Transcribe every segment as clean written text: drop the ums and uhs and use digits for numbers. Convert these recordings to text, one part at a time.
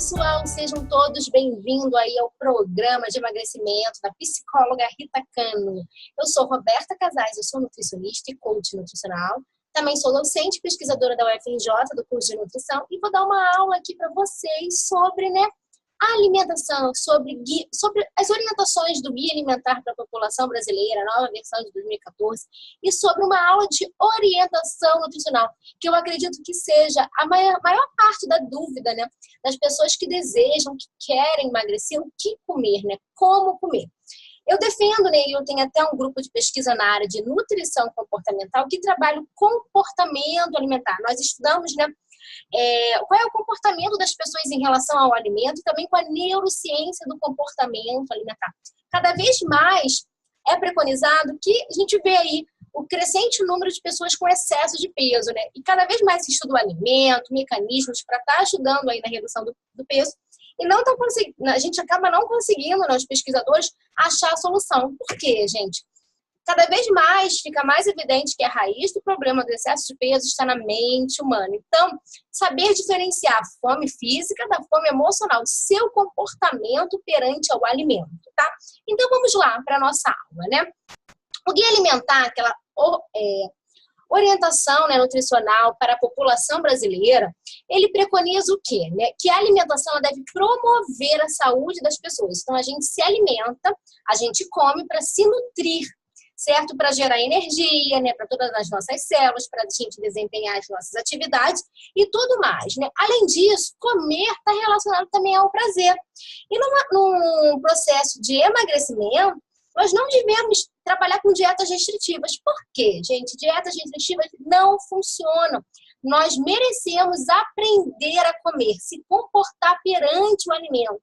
pessoal, sejam todos bem-vindos aí ao programa de emagrecimento da psicóloga Rita Cano. Eu sou Roberta Casais, eu sou nutricionista e coach nutricional. Também sou docente e pesquisadora da UFRJ, do curso de nutrição, e vou dar uma aula aqui para vocês sobre, a alimentação, sobre as orientações do Guia Alimentar para a População Brasileira, nova versão de 2014, e sobre uma aula de orientação nutricional, que eu acredito que seja a maior parte da dúvida, das pessoas que desejam, que querem emagrecer, o que comer, como comer. Eu defendo, e eu tenho até um grupo de pesquisa na área de nutrição comportamental que trabalha o comportamento alimentar. Nós estudamos, qual é o comportamento das pessoas em relação ao alimento e também com a neurociência do comportamento alimentar. Cada vez mais é preconizado que a gente vê aí o crescente número de pessoas com excesso de peso, e cada vez mais se estuda o alimento, mecanismos para estar ajudando aí na redução do peso. E não tão a gente acaba não conseguindo, os pesquisadores, achar a solução. Por quê, gente? Cada vez mais fica mais evidente que a raiz do problema do excesso de peso está na mente humana. Então, saber diferenciar a fome física da fome emocional, seu comportamento perante ao alimento, tá? Então, vamos lá para a nossa aula, O Guia Alimentar, aquela orientação nutricional para a população brasileira, ele preconiza o quê? Que a alimentação ela deve promover a saúde das pessoas. Então, a gente se alimenta, a gente come para se nutrir, certo? Para gerar energia, para todas as nossas células, para a gente desempenhar as nossas atividades e tudo mais, Além disso, comer está relacionado também ao prazer. E num processo de emagrecimento, nós não devemos trabalhar com dietas restritivas. Por quê, gente? Dietas restritivas não funcionam. Nós merecemos aprender a comer, se comportar perante o alimento,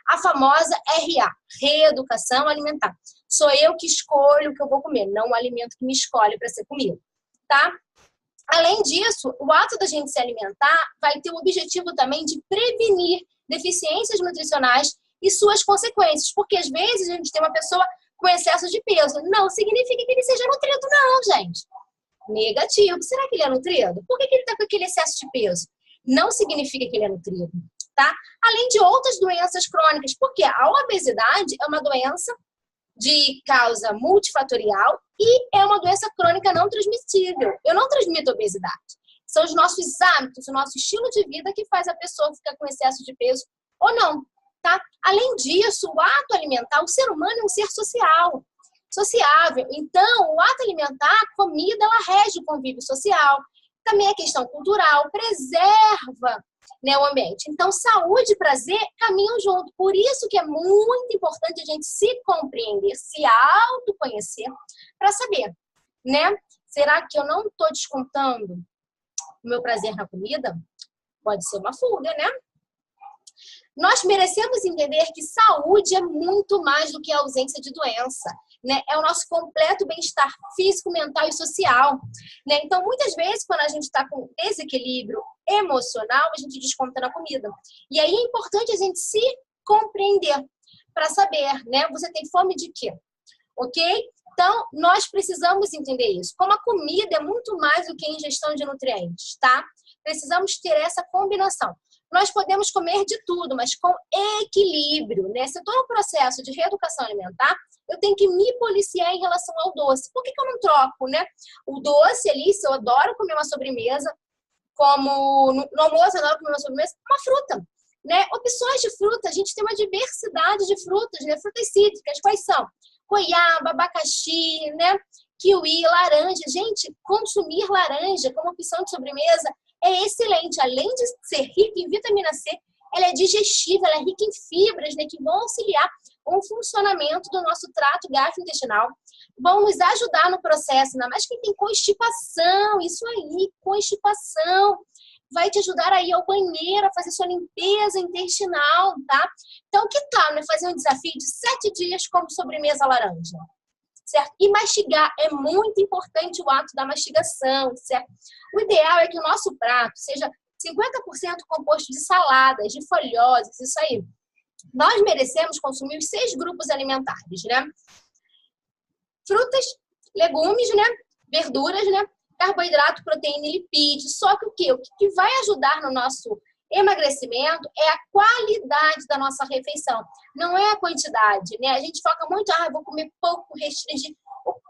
A famosa RA, Reeducação Alimentar. Sou eu que escolho o que eu vou comer, não o alimento que me escolhe para ser comido, tá? Além disso, o ato da gente se alimentar vai ter o objetivo também de prevenir deficiências nutricionais e suas consequências, porque às vezes a gente tem uma pessoa com excesso de peso. Não significa que ele seja nutrido, não, gente. Negativo. Será que ele é nutrido? Por que ele está com aquele excesso de peso? Não significa que ele é nutrido, tá? Além de outras doenças crônicas, porque a obesidade é uma doença de causa multifatorial e é uma doença crônica não transmissível. Eu não transmito obesidade. São os nossos hábitos, o nosso estilo de vida que faz a pessoa ficar com excesso de peso ou não, tá? Além disso, o ato alimentar, o ser humano é um ser sociável. Então, o ato alimentar, a comida, ela rege o convívio social. Também a questão cultural, preserva o ambiente. Então, saúde e prazer caminham junto. Por isso que é muito importante a gente se compreender, se autoconhecer, para saber, Será que eu não estou descontando o meu prazer na comida? Pode ser uma fuga, Nós merecemos entender que saúde é muito mais do que a ausência de doença, É o nosso completo bem-estar físico, mental e social, Então, muitas vezes, quando a gente está com desequilíbrio emocional, a gente desconta na comida. E aí é importante a gente se compreender para saber, Você tem fome de quê? Ok? Então, nós precisamos entender isso. Como a comida é muito mais do que a ingestão de nutrientes, tá? Precisamos ter essa combinação. Nós podemos comer de tudo, mas com equilíbrio, Se eu estou no processo de reeducação alimentar, eu tenho que me policiar em relação ao doce. Por que eu não troco, O doce ali, se eu adoro comer uma sobremesa, como no almoço eu adoro comer uma sobremesa, uma fruta, Opções de fruta, a gente tem uma diversidade de frutas, Frutas cítricas, quais são? Goiaba, abacaxi, kiwi, laranja. Gente, consumir laranja como opção de sobremesa é excelente. Além de ser rica em vitamina C, ela é digestiva, ela é rica em fibras, que vão auxiliar o funcionamento do nosso trato gastrointestinal, vão nos ajudar no processo, ainda mais quem tem constipação, isso aí, constipação, vai te ajudar aí ao banheiro, a fazer sua limpeza intestinal, tá? Então, que tal, fazer um desafio de 7 dias como sobremesa laranja? Certo? E mastigar, é muito importante o ato da mastigação, certo? O ideal é que o nosso prato seja 50% composto de saladas, de folhosas, isso aí. Nós merecemos consumir os 6 grupos alimentares, Frutas, legumes, verduras, carboidrato, proteína e lipídio. Só que o quê? O que vai ajudar no nosso Emagrecimento é a qualidade da nossa refeição, não é a quantidade, né? A gente foca muito, vou comer pouco, restringir.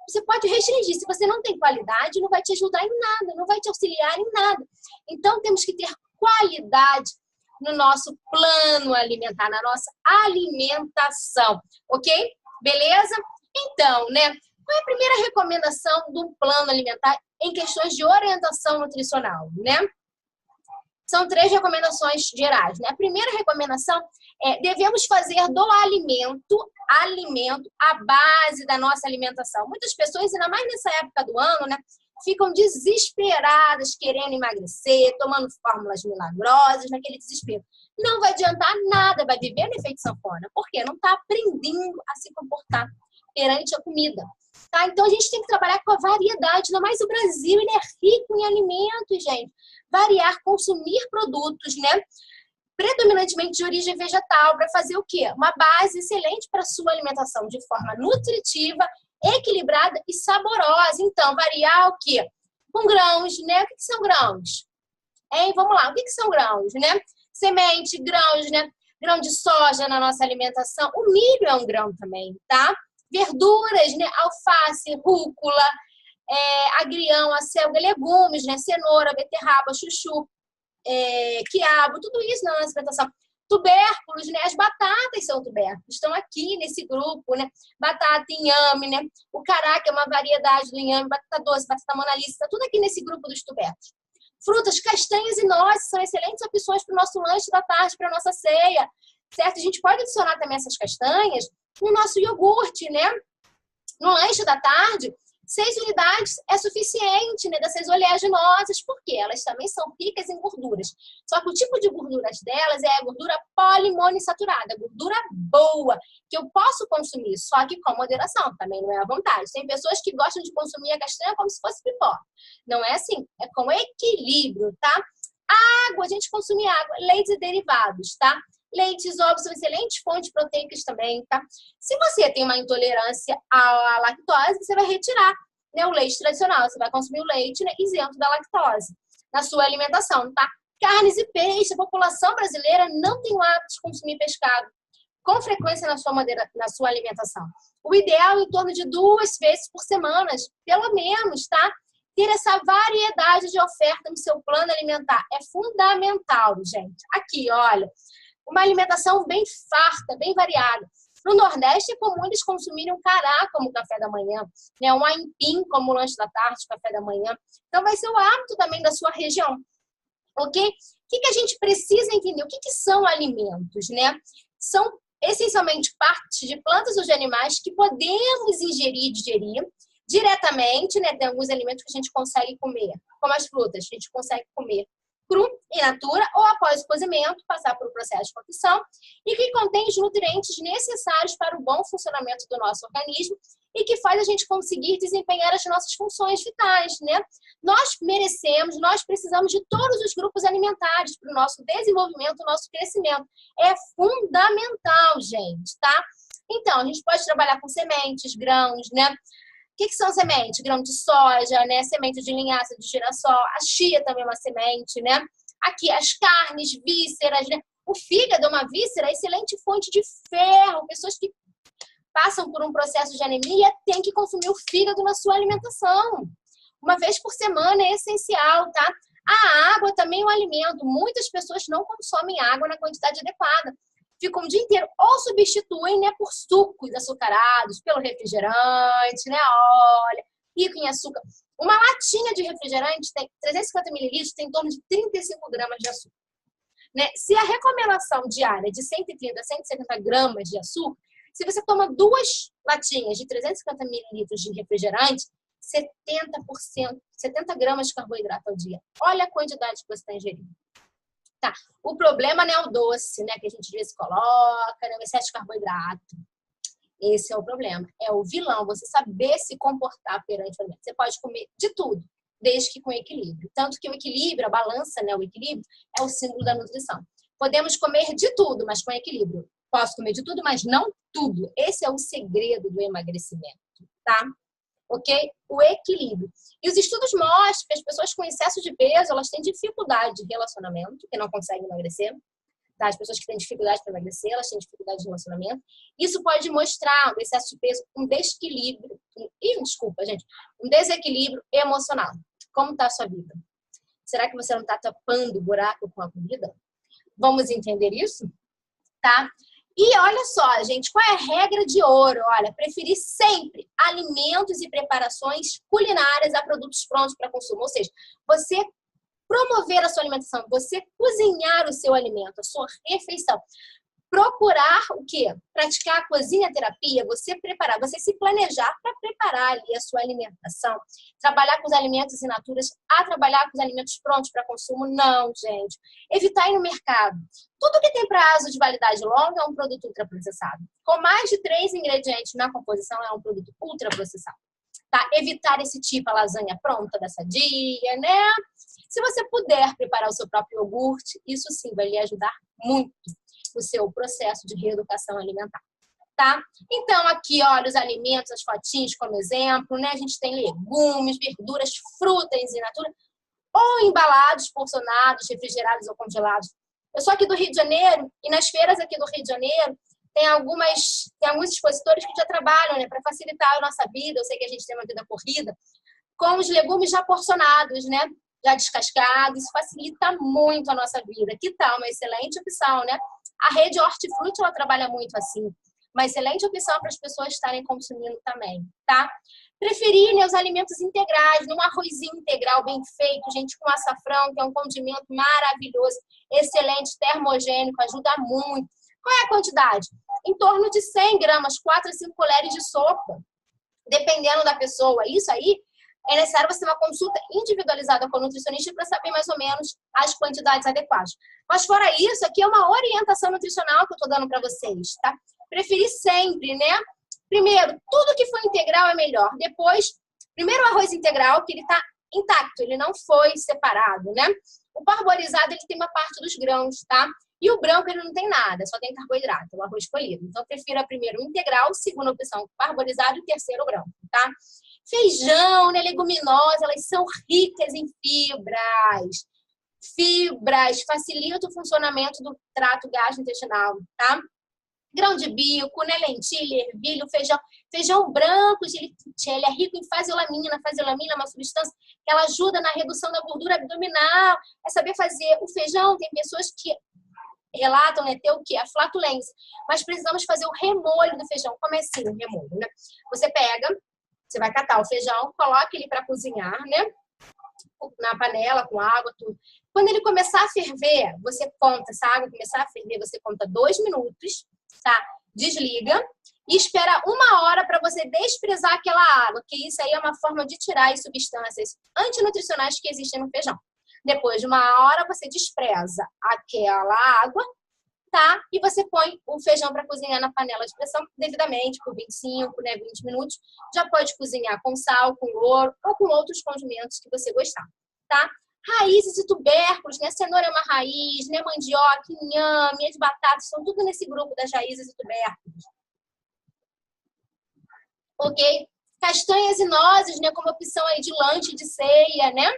Você pode restringir, se você não tem qualidade, não vai te ajudar em nada, não vai te auxiliar em nada. Então, temos que ter qualidade no nosso plano alimentar, na nossa alimentação, ok? Beleza? Então, né? Qual é a primeira recomendação do plano alimentar em questões de orientação nutricional, né? São 3 recomendações gerais, né? A primeira recomendação é: devemos fazer do alimento a base da nossa alimentação. Muitas pessoas, ainda mais nessa época do ano, né, ficam desesperadas querendo emagrecer, tomando fórmulas milagrosas, naquele desespero. Não vai adiantar nada, vai viver no efeito sanfona, porque não está aprendendo a se comportar perante a comida. Tá? Então, a gente tem que trabalhar com a variedade, ainda mais o Brasil, ele é rico em alimentos, gente. Variar, consumir produtos, né? Predominantemente de origem vegetal, para fazer o quê? Uma base excelente para a sua alimentação, de forma nutritiva, equilibrada e saborosa. Então, variar o quê? Com grãos, né? O que são grãos? Hein? Vamos lá, o que são grãos, né? Semente, grãos, né? Grão de soja na nossa alimentação. O milho é um grão também, tá? Verduras, né? Alface, rúcula, agrião, acelga, legumes, né? Cenoura, beterraba, chuchu, quiabo, tudo isso na nossa alimentação. Tubérculos, né? As batatas são tubérculos, estão aqui nesse grupo, né? Batata, inhame, né? O cará, que é uma variedade do inhame, batata doce, batata monalisa, tá tudo aqui nesse grupo dos tubérculos. Frutas, castanhas e nozes são excelentes opções para o nosso lanche da tarde, para a nossa ceia, certo? A gente pode adicionar também essas castanhas no nosso iogurte, né? No lanche da tarde, 6 unidades é suficiente, né, dessas oleaginosas, porque elas também são ricas em gorduras. Só que o tipo de gorduras delas é a gordura poliinsaturada, gordura boa, que eu posso consumir, só que com moderação, também não é à vontade. Tem pessoas que gostam de consumir a castanha como se fosse pipoca. Não é assim, é com equilíbrio, tá? Água, a gente consome água, leites e derivados, tá? Leites, ovos são excelentes fontes proteicas também, tá? Se você tem uma intolerância à lactose, você vai retirar, né, o leite tradicional. Você vai consumir o leite, né, isento da lactose na sua alimentação, tá? Carnes e peixe. A população brasileira não tem o hábito de consumir pescado com frequência na sua alimentação. O ideal é em torno de 2 vezes por semana, pelo menos, tá? Ter essa variedade de oferta no seu plano alimentar é fundamental, gente. Aqui, olha, uma alimentação bem farta, bem variada. No Nordeste é comum eles consumirem um cará como café da manhã, né? Um aipim como lanche da tarde, café da manhã. Então vai ser o hábito também da sua região, ok? O que a gente precisa entender? O que são alimentos, né? São essencialmente partes de plantas ou de animais que podemos ingerir e digerir diretamente, né? Tem alguns alimentos que a gente consegue comer, como as frutas, a gente consegue comer cru, in natura, ou após o cozimento, passar por um processo de cocção, e que contém os nutrientes necessários para o bom funcionamento do nosso organismo e que faz a gente conseguir desempenhar as nossas funções vitais, né? Nós merecemos, nós precisamos de todos os grupos alimentares para o nosso desenvolvimento, o nosso crescimento. É fundamental, gente, tá? Então, a gente pode trabalhar com sementes, grãos, né? O que são sementes? Grão de soja, né? Semente de linhaça de girassol. A chia também é uma semente, né? Aqui, as carnes, vísceras, né? O fígado é uma víscera, excelente fonte de ferro. Pessoas que passam por um processo de anemia têm que consumir o fígado na sua alimentação. Uma vez por semana é essencial, tá? A água também é um alimento. Muitas pessoas não consomem água na quantidade adequada. Ficam o dia inteiro ou substituem, né, por sucos açucarados, pelo refrigerante, né, olha, rico em açúcar. Uma latinha de refrigerante tem 350 ml, tem em torno de 35 gramas de açúcar. Né? Se a recomendação diária é de 130 a 170 gramas de açúcar, se você toma 2 latinhas de 350 ml de refrigerante, 70 gramas de carboidrato ao dia. Olha a quantidade que você está ingerindo. Tá. O problema não é o doce, né? Que a gente às vezes coloca, né? O excesso de carboidrato. Esse é o problema. É o vilão. Você saber se comportar perante o alimento. Você pode comer de tudo, desde que com equilíbrio. Tanto que o equilíbrio, a balança, né? O equilíbrio é o símbolo da nutrição. Podemos comer de tudo, mas com equilíbrio. Posso comer de tudo, mas não tudo. Esse é o segredo do emagrecimento, tá? ok? O equilíbrio. E os estudos mostram que as pessoas com excesso de peso, elas têm dificuldade de relacionamento, que não conseguem emagrecer. Tá? As pessoas que têm dificuldade para emagrecer, elas têm dificuldade de relacionamento. Isso pode mostrar o excesso de peso, um desequilíbrio, um desequilíbrio emocional. Como está a sua vida? Será que você não está tapando o buraco com a comida? Vamos entender isso? Tá? E olha só, gente, qual é a regra de ouro? Olha, preferir sempre alimentos e preparações culinárias a produtos prontos para consumo. Ou seja, você promover a sua alimentação, você cozinhar o seu alimento, a sua refeição. Procurar o quê? Praticar a cozinha-terapia, você preparar, você se planejar para preparar ali a sua alimentação. Trabalhar com os alimentos in naturas, trabalhar com os alimentos prontos para consumo, não, gente. Evitar ir no mercado. Tudo que tem prazo de validade longa é um produto ultraprocessado. Com mais de 3 ingredientes na composição é um produto ultraprocessado. Tá? Evitar esse tipo a lasanha pronta da Sadia, né? Se você puder preparar o seu próprio iogurte, isso sim vai lhe ajudar muito o seu processo de reeducação alimentar, tá? Então, aqui, olha, os alimentos, as fotinhos como exemplo, né? A gente tem legumes, verduras, frutas in natura, ou embalados, porcionados, refrigerados ou congelados. Eu sou aqui do Rio de Janeiro, e nas feiras aqui do Rio de Janeiro, tem alguns expositores que já trabalham, né, para facilitar a nossa vida. Eu sei que a gente tem uma vida corrida, com os legumes já porcionados, né? Já descascados, isso facilita muito a nossa vida. Que tal? Uma excelente opção, né? A rede Hortifruti, ela trabalha muito assim. Uma excelente opção para as pessoas estarem consumindo também, tá? Preferir, né, os alimentos integrais, num arrozinho integral bem feito, gente, com açafrão, que é um condimento maravilhoso, excelente, termogênico, ajuda muito. Qual é a quantidade? Em torno de 100 gramas, 4 a 5 colheres de sopa, dependendo da pessoa. Isso aí é necessário você ter uma consulta individualizada com o nutricionista para saber mais ou menos as quantidades adequadas. Mas fora isso, aqui é uma orientação nutricional que eu estou dando para vocês, tá? Preferir sempre, né? Primeiro, tudo que for integral é melhor. Depois, primeiro o arroz integral, que ele está intacto, ele não foi separado, né? O parboilizado, ele tem uma parte dos grãos, tá? E o branco, ele não tem nada, só tem carboidrato, o arroz colhido. Então, eu prefiro primeiro o integral, segunda opção, parboilizado e terceiro o branco, tá? Feijão, né, leguminosa, elas são ricas em fibras. Fibras facilitam o funcionamento do trato gastrointestinal, tá? Grão de bico, né, lentilha, ervilha, feijão. Feijão branco, ele é rico em faseolamina. Faseolamina é uma substância que ela ajuda na redução da gordura abdominal. É saber fazer o feijão. Tem pessoas que relatam, né, ter o quê? A flatulência. Mas precisamos fazer o remolho do feijão. Como é assim o remolho, né? Você vai catar o feijão, coloca ele para cozinhar, né? Na panela, com água, tudo. Quando ele começar a ferver, você conta, se a água começar a ferver, você conta 2 minutos, tá? Desliga e espera 1 hora para você desprezar aquela água, que isso aí é uma forma de tirar as substâncias antinutricionais que existem no feijão. Depois de 1 hora, você despreza aquela água, tá? E você põe o feijão para cozinhar na panela de pressão devidamente, por 25, né, 20 minutos. Já pode cozinhar com sal, com louro ou com outros condimentos que você gostar, tá? Raízes e tubérculos, né? Cenoura é uma raiz, né? Mandioca, inhame, as batatas, são tudo nesse grupo das raízes e tubérculos. Ok? Castanhas e nozes, né? Como opção aí de lanche, de ceia, né?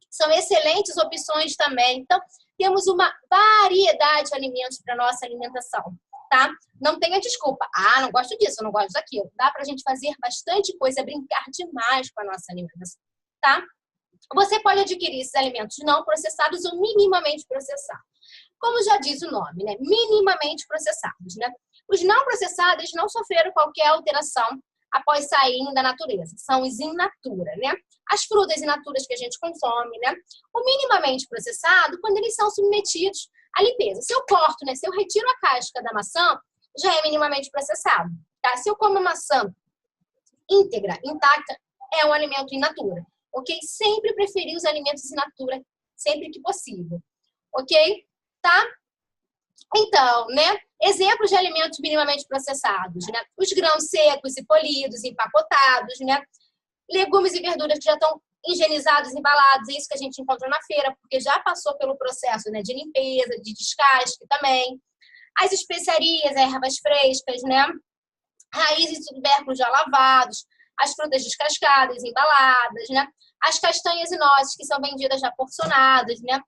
São excelentes opções também. Então, temos uma variedade de alimentos para nossa alimentação, tá? Não tenha desculpa. Não gosto disso, não gosto daquilo. Dá pra gente fazer bastante coisa, brincar demais com a nossa alimentação, tá? Você pode adquirir esses alimentos não processados ou minimamente processados. Como já diz o nome, né? Minimamente processados, né? Os não processados não sofreram qualquer alteração após saírem da natureza. São os in natura, né? As frutas in naturas que a gente consome, né? O minimamente processado, quando eles são submetidos à limpeza. Se eu corto, né? Se eu retiro a casca da maçã, já é minimamente processado, tá? Se eu como a maçã íntegra, intacta, é um alimento in natura, ok? Sempre preferir os alimentos in natura, sempre que possível, ok? Tá? Então, né? Exemplos de alimentos minimamente processados, né? Os grãos secos e polidos, empacotados, né? Legumes e verduras que já estão higienizados, embalados, é isso que a gente encontra na feira, porque já passou pelo processo, né, de limpeza, de descasque também. As especiarias, ervas frescas, né? Raízes e tubérculos já lavados. as frutas descascadas, embaladas, né? As castanhas e nozes que são vendidas já porcionadas, né?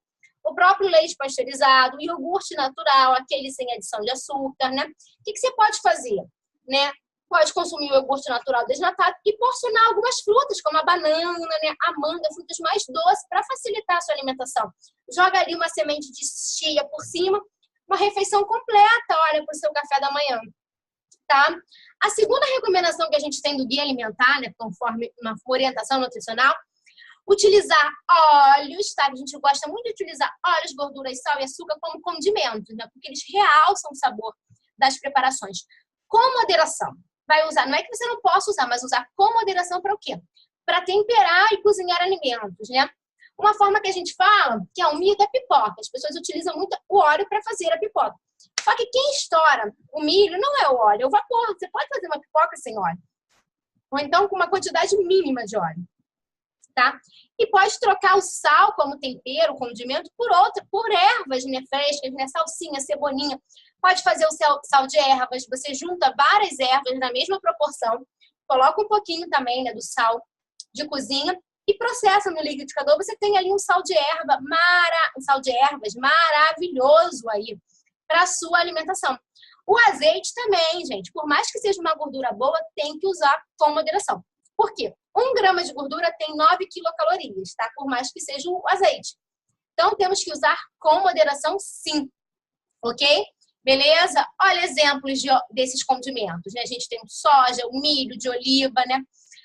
O próprio leite pasteurizado, o iogurte natural, aquele sem adição de açúcar, né? O que você pode fazer, né? Pode consumir o iogurte natural desnatado e porcionar algumas frutas, como a banana, né? A manga, frutas mais doces, para facilitar a sua alimentação. Joga ali uma semente de chia por cima, uma refeição completa, olha, para o seu café da manhã, tá? A segunda recomendação que a gente tem do guia alimentar, né? Conforme uma orientação nutricional, utilizar óleos, tá? A gente gosta muito de utilizar óleos, gorduras, sal e açúcar como condimentos, né? Porque eles realçam o sabor das preparações. Com moderação. Vai usar, não é que você não possa usar, mas usar com moderação para o quê? Para temperar e cozinhar alimentos, né? Uma forma que a gente fala que é o milho da pipoca. As pessoas utilizam muito o óleo para fazer a pipoca. Só que quem estoura o milho não é o óleo, é o vapor. Você pode fazer uma pipoca sem óleo. Ou então com uma quantidade mínima de óleo. Tá? E pode trocar o sal como tempero, condimento, por ervas, né, frescas, né, salsinha, cebolinha. Pode fazer o sal de ervas, você junta várias ervas na mesma proporção, coloca um pouquinho também, né, do sal de cozinha e processa no liquidificador. Você tem ali um sal de ervas maravilhoso aí para a sua alimentação. O azeite também, gente, por mais que seja uma gordura boa, tem que usar com moderação. Por quê? 1 grama de gordura tem 9 quilocalorias, tá? Por mais que seja o azeite. Então, temos que usar com moderação, sim. Ok? Beleza? Olha exemplos desses condimentos, né? A gente tem o soja, o milho de oliva, né?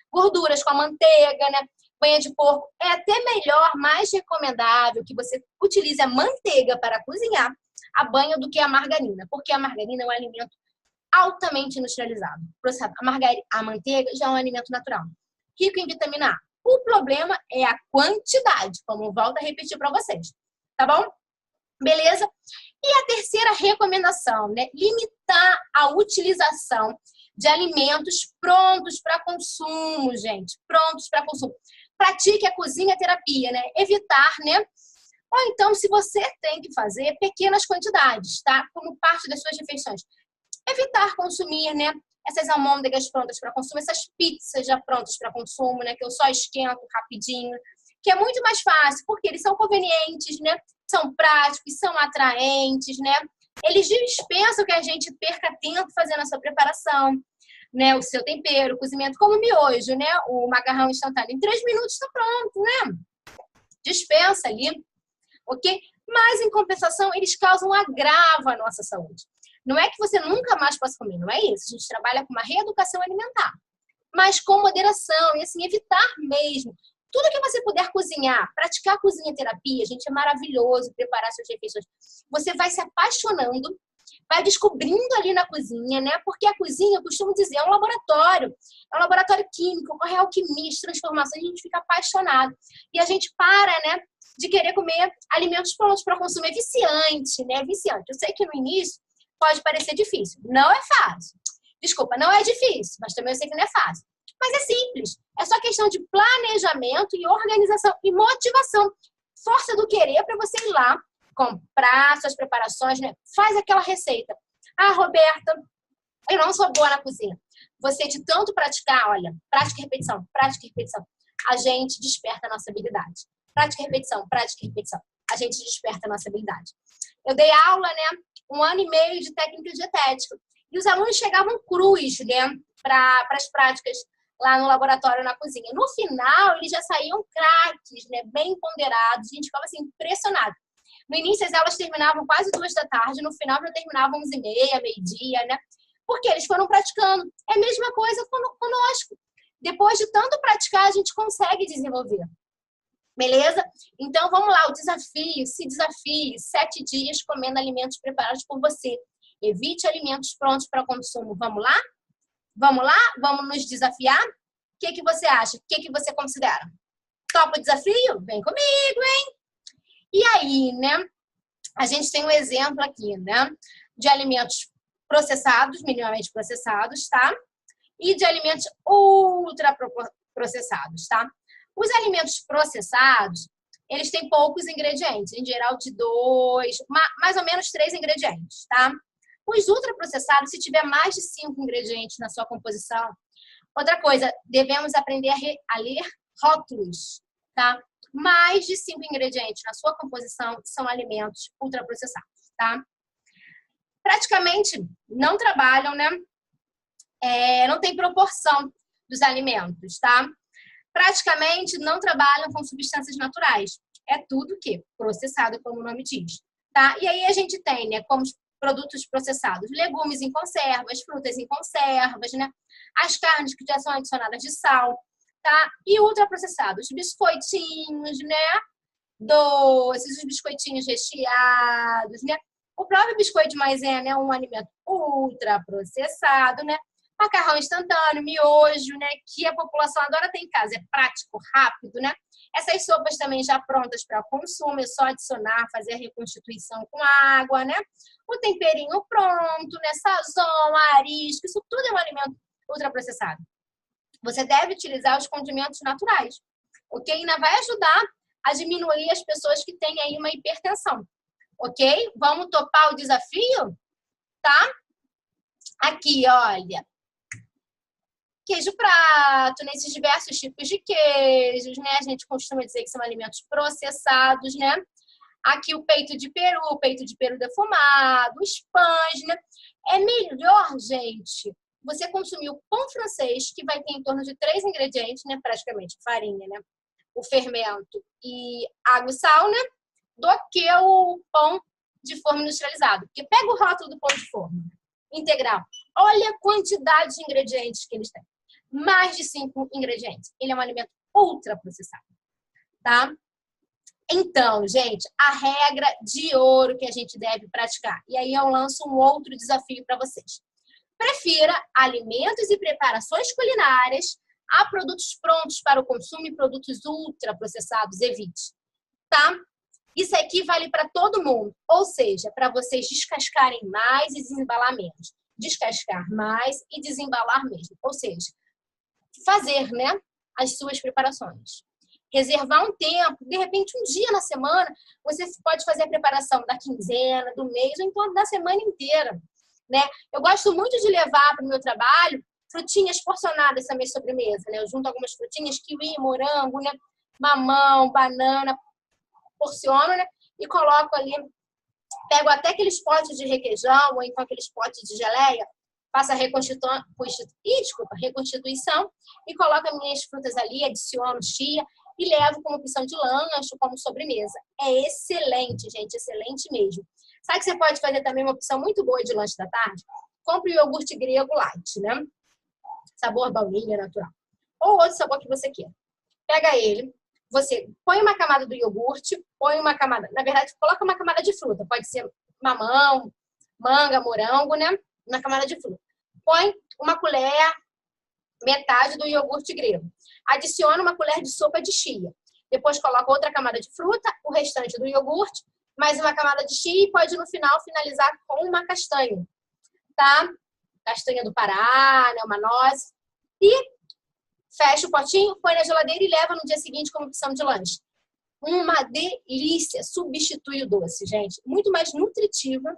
Gorduras com a manteiga, né? Banha de porco. É até melhor, mais recomendável que você utilize a manteiga para cozinhar a banha do que a margarina. Porque a margarina é um alimento altamente industrializado. A manteiga já é um alimento natural, rico em vitamina A. O problema é a quantidade, como eu volto a repetir para vocês. Tá bom? Beleza? E a terceira recomendação, né? Limitar a utilização de alimentos prontos para consumo, gente. Prontos para consumo. Pratique a cozinha terapia, né? Evitar, né? Ou então, se você tem que fazer pequenas quantidades, tá? Como parte das suas refeições. Evitar consumir, né, essas almôndegas prontas para consumo, essas pizzas já prontas para consumo, né, que eu só esquento rapidinho, que é muito mais fácil, porque eles são convenientes, né, são práticos, são atraentes, né, eles dispensam que a gente perca tempo fazendo a sua preparação, né, o seu tempero, o cozimento, como o miojo, né, o macarrão instantâneo, em 3 minutos está pronto, né, dispensa ali, ok? Mas, em compensação, eles causam um agravo à nossa saúde. Não é que você nunca mais possa comer, não é isso. A gente trabalha com uma reeducação alimentar, mas com moderação e, assim, evitar mesmo. Tudo que você puder cozinhar, praticar cozinha terapia, gente, é maravilhoso preparar suas refeições. Você vai se apaixonando, vai descobrindo ali na cozinha, né? Porque a cozinha, eu costumo dizer, é um laboratório químico, ocorre alquimia, transformações, a gente fica apaixonado. E a gente para, né, de querer comer alimentos prontos para consumo. É viciante, né? É viciante. Eu sei que no início pode parecer difícil. Não é fácil. Desculpa, não é difícil, mas também eu sei que não é fácil. Mas é simples. É só questão de planejamento e organização e motivação. Força do querer para você ir lá, comprar suas preparações, né? Faz aquela receita. Ah, Roberta, eu não sou boa na cozinha. Você, de tanto praticar, olha, prática e repetição, a gente desperta a nossa habilidade. Prática e repetição, a gente desperta a nossa habilidade. Eu dei aula, né? 1 ano e meio de técnica dietética. E os alunos chegavam crus, né? Para as práticas lá no laboratório, na cozinha. No final, eles já saíam craques, né? Bem ponderados. A gente ficava assim, impressionado. No início, as aulas terminavam quase 2 da tarde. No final, já terminavam 11h30, meio-dia, né? Porque eles foram praticando. É a mesma coisa conosco. Depois de tanto praticar, a gente consegue desenvolver. Beleza? Então, vamos lá, o desafio, se desafie, 7 dias comendo alimentos preparados por você. Evite alimentos prontos para consumo. Vamos lá? Vamos lá? Vamos nos desafiar? O que você acha? O que você considera? Topa o desafio? Vem comigo, hein? E aí, né? A gente tem um exemplo aqui, né? De alimentos processados, minimamente processados, tá? E de alimentos ultra processados, tá? Os alimentos processados, eles têm poucos ingredientes, em geral de 2, mais ou menos 3 ingredientes, tá? Os ultraprocessados, se tiver mais de 5 ingredientes na sua composição, Outra coisa, devemos aprender a ler rótulos, tá? Mais de 5 ingredientes na sua composição são alimentos ultraprocessados, tá? Praticamente não trabalham, né? Não tem proporção dos alimentos, tá? Praticamente não trabalham com substâncias naturais. É tudo que processado, como o nome diz, tá? E aí a gente tem, né, como produtos processados, legumes em conservas, frutas em conservas, né? As carnes que já são adicionadas de sal, tá? E ultraprocessados, biscoitinhos, né? Doces, os biscoitinhos recheados, né? O próprio biscoito de maisena é um alimento ultraprocessado, né? Macarrão instantâneo, miojo, né? Que a população adora ter em casa. É prático, rápido, né? Essas sopas também já prontas para consumo, é só adicionar, fazer a reconstituição com água, né? O temperinho pronto, né? Sazon, arisco, isso tudo é um alimento ultraprocessado. Você deve utilizar os condimentos naturais, ok? Ainda vai ajudar a diminuir as pessoas que têm aí uma hipertensão, ok? Vamos topar o desafio? Tá? Aqui, olha. Queijo prato, nesses diversos tipos de queijos, né? A gente costuma dizer que são alimentos processados, né? Aqui o peito de peru defumado, os pães, né? É melhor, gente, você consumir o pão francês, que vai ter em torno de 3 ingredientes, né? Praticamente farinha, né? O fermento e água e sal, né? Do que o pão de forma industrializado. Porque pega o rótulo do pão de forma integral. Olha a quantidade de ingredientes que eles têm. Mais de 5 ingredientes. Ele é um alimento ultraprocessado, tá? Então, gente, a regra de ouro que a gente deve praticar. E aí eu lanço um outro desafio para vocês. Prefira alimentos e preparações culinárias a produtos prontos para o consumo e produtos ultraprocessados. Evite, tá? Isso aqui vale para todo mundo. Ou seja, para vocês descascarem mais e desembalar menos. Descascar mais e desembalar mesmo. Ou seja, fazer, né, as suas preparações. Reservar um tempo, de repente um dia na semana, você pode fazer a preparação da quinzena, do mês, ou então da semana inteira, né? Eu gosto muito de levar para o meu trabalho frutinhas porcionadas também sobremesa, né? Eu junto algumas frutinhas, kiwi, morango, né? Mamão, banana, porciono, né? E coloco ali, pego até aqueles potes de requeijão, ou então aqueles potes de geleia, faço a reconstituição e coloco as minhas frutas ali, adiciono chia e levo como opção de lanche, como sobremesa. É excelente, gente, excelente mesmo. Sabe que você pode fazer também uma opção muito boa de lanche da tarde? Compre o iogurte grego light, né? Sabor baunilha natural. Ou outro sabor que você queira. Pega ele, você põe uma camada do iogurte, põe uma camada, na verdade, coloca uma camada de fruta, pode ser mamão, manga, morango, né? Uma camada de fruta. Põe uma colher, metade do iogurte grego. Adiciona uma colher de sopa de chia. Depois coloca outra camada de fruta, o restante do iogurte, mais uma camada de chia e pode no final finalizar com uma castanha, tá? Castanha do Pará, né? Uma noz. E fecha o potinho, põe na geladeira e leva no dia seguinte como opção de lanche. Uma delícia. Substitui o doce, gente. Muito mais nutritiva.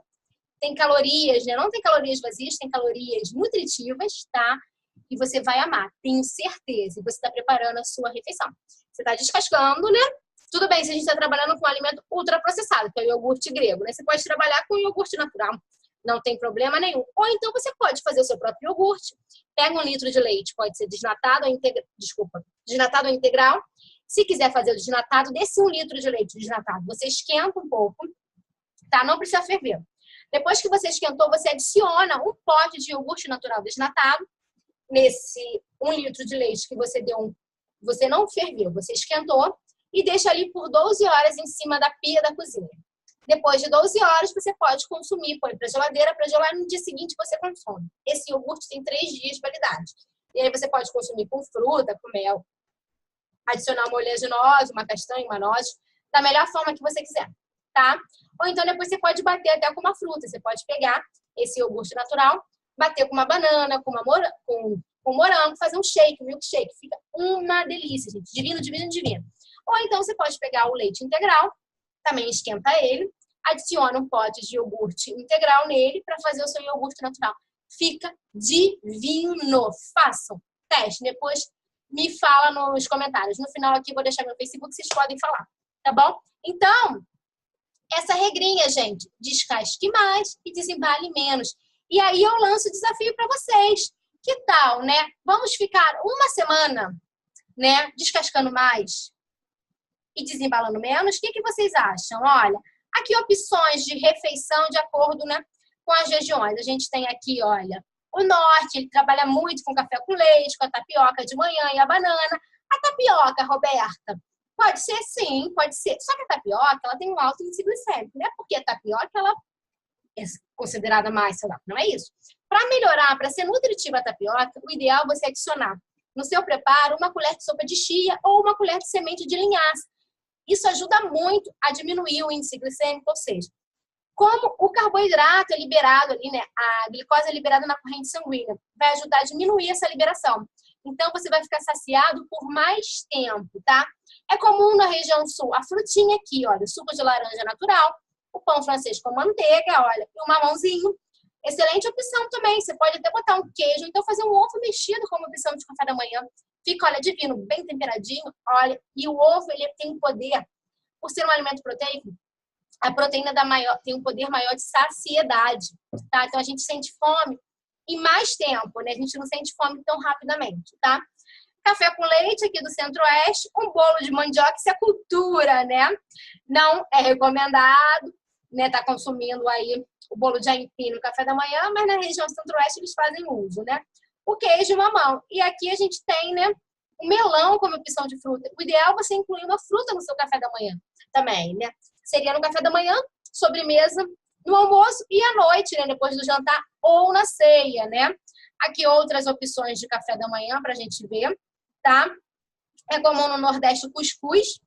Tem calorias, né? Não tem calorias vazias, tem calorias nutritivas, tá? E você vai amar, tenho certeza. E você está preparando a sua refeição. Você está descascando, né? Tudo bem se a gente está trabalhando com um alimento ultraprocessado, que é o iogurte grego, né? Você pode trabalhar com iogurte natural. Não tem problema nenhum. Ou então você pode fazer o seu próprio iogurte. Pega 1 litro de leite, pode ser desnatado ou integral. Se quiser fazer o desnatado, desse 1 litro de leite desnatado, você esquenta um pouco, tá? Não precisa ferver. Depois que você esquentou, você adiciona um pote de iogurte natural desnatado nesse 1 litro de leite que você deu, você não ferveu, você esquentou e deixa ali por 12 horas em cima da pia da cozinha. Depois de 12 horas, você pode consumir, põe para geladeira, para gelar, no dia seguinte você consome. Esse iogurte tem 3 dias de validade. E aí você pode consumir com fruta, com mel, adicionar uma oleaginosa, uma castanha, uma noz, da melhor forma que você quiser, tá? Ou então depois você pode bater até com uma fruta. Você pode pegar esse iogurte natural, bater com uma banana, com morango, fazer um shake, um milkshake. Fica uma delícia, gente. Divino, divino, divino. Ou então você pode pegar o leite integral, também esquenta ele, adiciona um pote de iogurte integral nele para fazer o seu iogurte natural. Fica divino. Façam, teste. Depois me fala nos comentários. No final aqui vou deixar meu Facebook, vocês podem falar, tá bom? Então, essa regrinha, gente, descasque mais e desembale menos. E aí eu lanço o desafio para vocês. Que tal, né? Vamos ficar uma semana, né, descascando mais e desembalando menos? O que vocês acham? Olha, aqui opções de refeição de acordo, né, com as regiões. A gente tem aqui, olha, o norte, ele trabalha muito com café com leite, com a tapioca de manhã e a banana. A tapioca, Roberta, pode ser sim, pode ser. Só que a tapioca, ela tem um alto índice glicêmico, né? Porque a tapioca, ela é considerada mais saudável, não é isso? Para melhorar, para ser nutritiva a tapioca, o ideal é você adicionar no seu preparo uma colher de sopa de chia ou uma colher de semente de linhaça. Isso ajuda muito a diminuir o índice glicêmico, ou seja, como o carboidrato é liberado ali, né? A glicose é liberada na corrente sanguínea, vai ajudar a diminuir essa liberação. Então, você vai ficar saciado por mais tempo, tá? É comum na região sul a frutinha aqui, olha, o suco de laranja natural, o pão francês com manteiga, olha, e o mamãozinho. Excelente opção também. Você pode até botar um queijo, então fazer um ovo mexido como opção de café da manhã. Fica, olha, divino, bem temperadinho, olha. E o ovo, ele tem um poder, por ser um alimento proteico, a proteína tem um poder maior de saciedade, tá? Então, a gente sente fome em mais tempo, né? A gente não sente fome tão rapidamente, tá? Café com leite aqui do Centro-Oeste, um bolo de mandioca, isso é cultura, né? Não é recomendado, né? Tá consumindo aí o bolo de aipim no café da manhã, mas na região Centro-Oeste eles fazem uso, né? O queijo e mamão. E aqui a gente tem, né, o melão como opção de fruta. O ideal é você incluir uma fruta no seu café da manhã também, né? Seria no café da manhã, sobremesa, no almoço e à noite, né? Depois do jantar ou na ceia, né? Aqui outras opções de café da manhã para a gente ver, tá? É comum no Nordeste o cuscuz,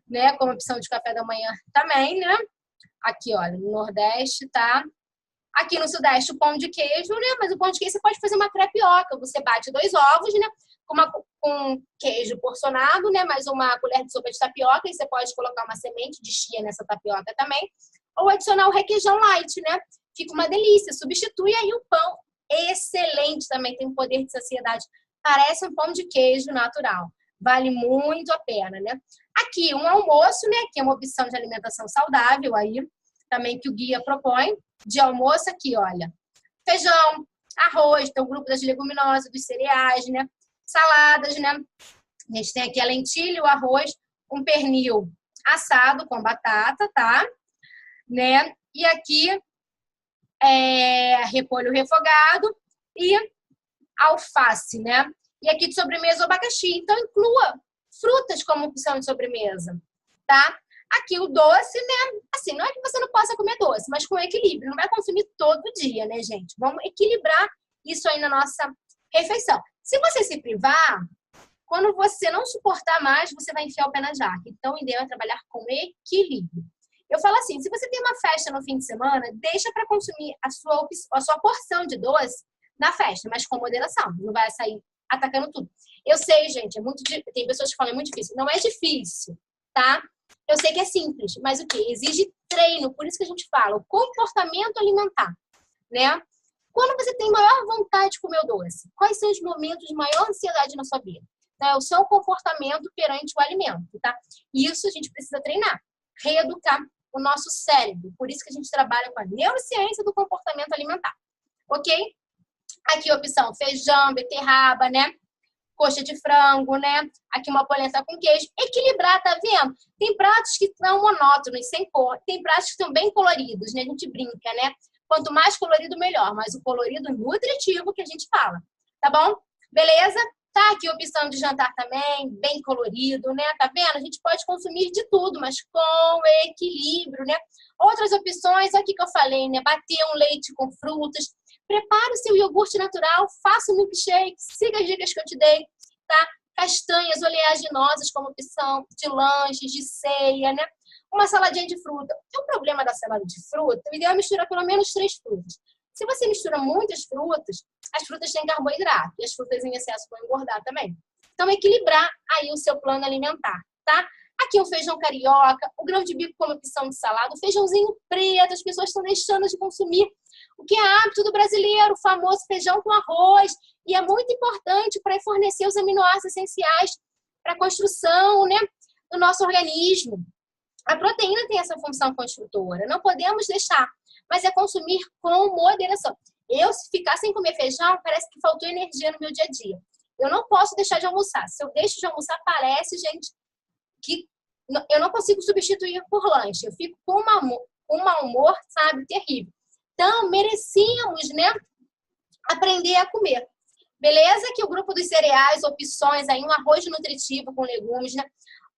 né? Como opção de café da manhã também, né? Aqui, olha, no Nordeste, tá? Aqui no Sudeste, o pão de queijo, né? Mas o pão de queijo você pode fazer uma crepioca. Você bate 2 ovos, né? Com queijo porcionado, né? Mais uma colher de sopa de tapioca. E você pode colocar uma semente de chia nessa tapioca também. Ou adicionar o requeijão light, né? Fica uma delícia. Substitui aí o pão. Excelente também. Tem um poder de saciedade. Parece um pão de queijo natural. Vale muito a pena, né? Aqui, um almoço, né? Que é uma opção de alimentação saudável aí. Também que o guia propõe. De almoço aqui, olha. Feijão, arroz, então o grupo das leguminosas, dos cereais, né? Saladas, né? A gente tem aqui a lentilha, o arroz, um pernil assado com batata, tá? Né? E aqui repolho refogado e alface, né? E aqui de sobremesa o abacaxi. Então inclua frutas como opção de sobremesa, tá? Aqui o doce, né? Assim, não é que você não possa comer doce, mas com equilíbrio. Não vai consumir todo dia, né, gente? Vamos equilibrar isso aí na nossa refeição. Se você se privar, quando você não suportar mais, você vai enfiar o pé na jaca. Então, o ideal é trabalhar com equilíbrio. Eu falo assim, se você tem uma festa no fim de semana, deixa para consumir a sua porção de doce na festa, mas com moderação. Não vai sair atacando tudo. Eu sei, gente, tem pessoas que falam, é muito difícil. Não é difícil, tá? Eu sei que é simples, mas o quê? Exige treino, por isso que a gente fala, o comportamento alimentar, né? Quando você tem maior vontade de comer o doce, quais são os momentos de maior ansiedade na sua vida? Então, é o seu comportamento perante o alimento, tá? E isso a gente precisa treinar, reeducar o nosso cérebro. Por isso que a gente trabalha com a neurociência do comportamento alimentar, ok? Aqui a opção feijão, beterraba, né? Coxa de frango, né? Aqui uma polenta com queijo. Equilibrar, tá vendo? Tem pratos que são monótonos, sem cor. Tem pratos que estão bem coloridos, né? A gente brinca, né? Quanto mais colorido, melhor. Mas o colorido nutritivo que a gente fala. Tá bom? Beleza? Tá aqui a opção de jantar também, bem colorido, né? Tá vendo? A gente pode consumir de tudo, mas com equilíbrio, né? Outras opções, aqui que eu falei, né? Bater um leite com frutas. Prepare o seu iogurte natural, faça o milkshake, siga as dicas que eu te dei, tá? Castanhas oleaginosas como opção de lanches, de ceia, né? Uma saladinha de fruta. O problema da salada de fruta, o ideal é misturar pelo menos 3 frutas. Se você mistura muitas frutas, as frutas têm carboidrato e as frutas em excesso vão engordar também. Então, equilibrar aí o seu plano alimentar, tá? Aqui o feijão carioca, o grão de bico como opção de salada, o feijãozinho preto, as pessoas estão deixando de consumir o que é hábito do brasileiro, o famoso feijão com arroz. e é muito importante para fornecer os aminoácidos essenciais para a construção, né, do nosso organismo. A proteína tem essa função construtora, não podemos deixar, mas é consumir com moderação. Eu, se ficar sem comer feijão, parece que faltou energia no meu dia a dia. Eu não posso deixar de almoçar. Se eu deixo de almoçar, parece, gente, que eu não consigo substituir por lanche. Eu fico com um mau humor, sabe, terrível. Então, merecíamos, né, aprender a comer. Beleza? Que o grupo dos cereais, opções aí, um arroz nutritivo com legumes, né?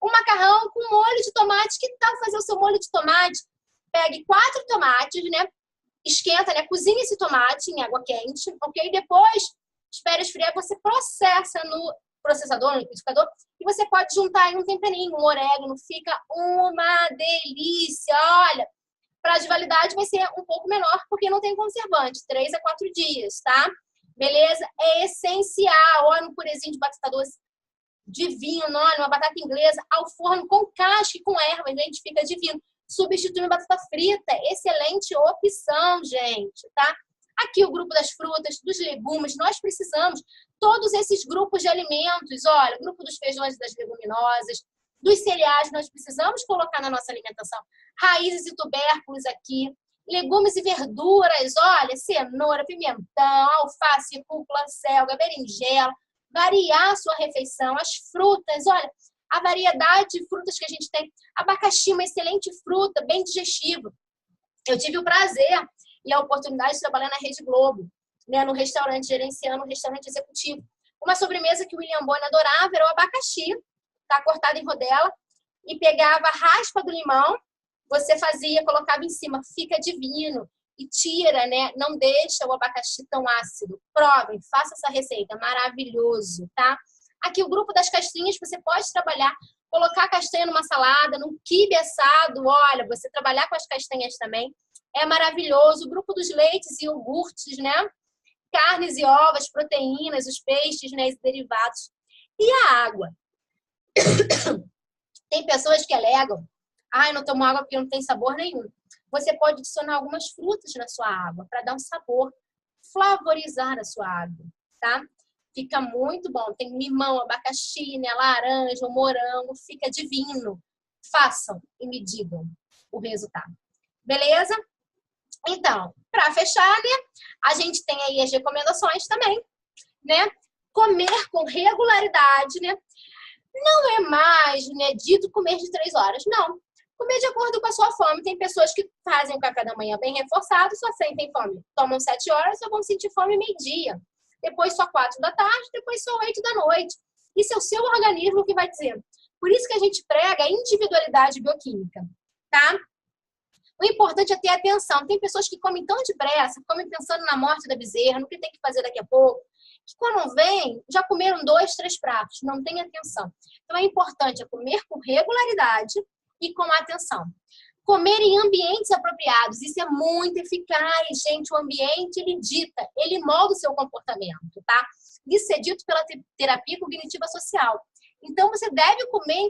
Um macarrão com molho de tomate. Que tal fazer o seu molho de tomate? Pegue 4 tomates, né? Esquenta, né? Cozinha esse tomate em água quente, ok? Depois, espere esfriar, você processa no processador, no liquidificador, e você pode juntar aí um temperinho, um orégano, fica uma delícia. Olha, prazo de validade vai ser um pouco menor, porque não tem conservante, 3 a 4 dias, tá? Beleza? É essencial. Olha um purezinho de batata doce divino, olha, uma batata inglesa ao forno com casca e com ervas, gente, fica divino. Substituindo batata frita, excelente opção, gente, tá? Aqui o grupo das frutas, dos legumes, nós precisamos todos esses grupos de alimentos, olha, o grupo dos feijões e das leguminosas, dos cereais, nós precisamos colocar na nossa alimentação. Raízes e tubérculos aqui, legumes e verduras, olha, cenoura, pimentão, alface, rúcula, selga, berinjela, variar a sua refeição, as frutas, olha, a variedade de frutas que a gente tem. Abacaxi, uma excelente fruta, bem digestiva. Eu tive o prazer e a oportunidade de trabalhar na Rede Globo, né, no restaurante, gerenciando um restaurante executivo. Uma sobremesa que o William Bonner adorava era o abacaxi, tá, cortado em rodela, e pegava a raspa do limão, você fazia, colocava em cima, fica divino. E tira, né? Não deixa o abacaxi tão ácido. Provem, faça essa receita, maravilhoso, tá? Aqui o grupo das castanhas, você pode trabalhar, colocar a castanha numa salada, num quibe assado, olha, você trabalhar com as castanhas também, é maravilhoso. O grupo dos leites e iogurtes, né? Carnes e ovos, proteínas, os peixes, né? Os derivados. E a água? Tem pessoas que alegam, ai, não tomo água porque não tem sabor nenhum. Você pode adicionar algumas frutas na sua água para dar um sabor, flavorizar a sua água, tá? Fica muito bom. Tem limão, abacaxi, né? Laranja, morango, fica divino. Façam e me digam o resultado. Beleza? Então, para fechar, né? A gente tem aí as recomendações também, né? Comer com regularidade, né? Não é mais, né, dito comer de 3 horas, não. Comer de acordo com a sua fome. Tem pessoas que fazem o café da manhã bem reforçado, só sentem fome. Tomam 7 horas, só vão sentir fome meio-dia. Depois só 4 da tarde, depois só 8 da noite. Isso é o seu organismo que vai dizer. Por isso que a gente prega a individualidade bioquímica, tá? O importante é ter atenção. Tem pessoas que comem tão depressa, comem pensando na morte da bezerra, no que tem que fazer daqui a pouco, que quando vem, já comeram 2, 3 pratos. Não tem atenção. Então é importante comer com regularidade e com atenção. Comer em ambientes apropriados, isso é muito eficaz, gente. O ambiente, ele dita, ele molda o seu comportamento, tá? Isso é dito pela terapia cognitiva social. Então, você deve comer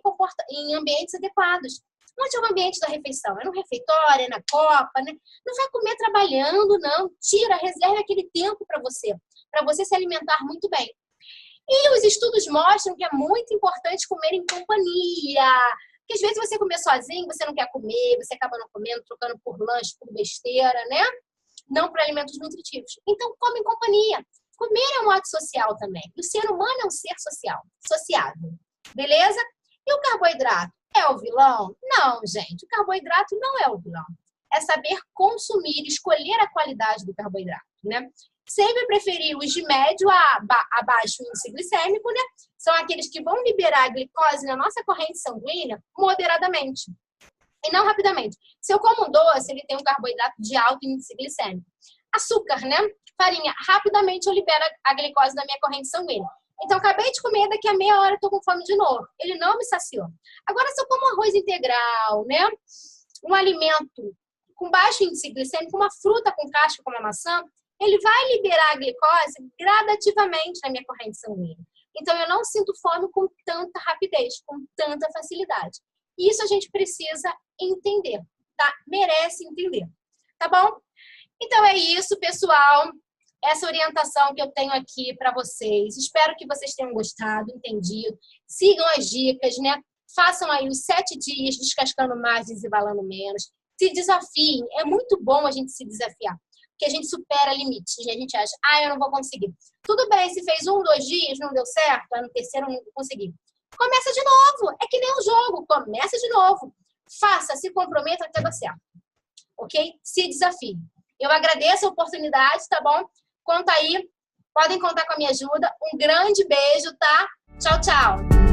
em ambientes adequados. Onde é o ambiente da refeição? É no refeitório, é na copa, né? Não vai comer trabalhando, não. Tira, reserve aquele tempo para você se alimentar muito bem. E os estudos mostram que é muito importante comer em companhia. Porque às vezes você comer sozinho, você não quer comer, você acaba não comendo, trocando por lanche, por besteira, né? Não por alimentos nutritivos. Então, come em companhia. Comer é um ato social também. E o ser humano é um ser social, sociável. Beleza? E o carboidrato? É o vilão? Não, gente. O carboidrato não é o vilão. É saber consumir, escolher a qualidade do carboidrato, né? Sempre preferir os de médio a baixo índice glicêmico, né? São aqueles que vão liberar a glicose na nossa corrente sanguínea moderadamente e não rapidamente. Se eu como um doce, ele tem um carboidrato de alto índice glicêmico. Açúcar, né? Farinha, rapidamente eu libero a glicose na minha corrente sanguínea. Então, acabei de comer, daqui a meia hora eu tô com fome de novo. Ele não me saciou. Agora, se eu como arroz integral, né? Um alimento com baixo índice glicêmico, uma fruta com casca como a maçã, ele vai liberar a glicose gradativamente na minha corrente sanguínea. Então, eu não sinto fome com tanta rapidez, com tanta facilidade. Isso a gente precisa entender, tá? Merece entender, tá bom? Então, é isso, pessoal. essa orientação que eu tenho aqui para vocês. Espero que vocês tenham gostado, entendido. Sigam as dicas, né? Façam aí os 7 dias descascando mais, desembalando menos. Se desafiem. É muito bom a gente se desafiar, porque a gente supera limites. E a gente acha, eu não vou conseguir. Tudo bem, se fez 1, 2 dias, não deu certo, no terceiro não consegui. Começa de novo. É que nem um jogo. Começa de novo. Faça, se comprometa até dar certo. Ok? Se desafie. Eu agradeço a oportunidade, tá bom? Conta aí. Podem contar com a minha ajuda. Um grande beijo, tá? Tchau, tchau.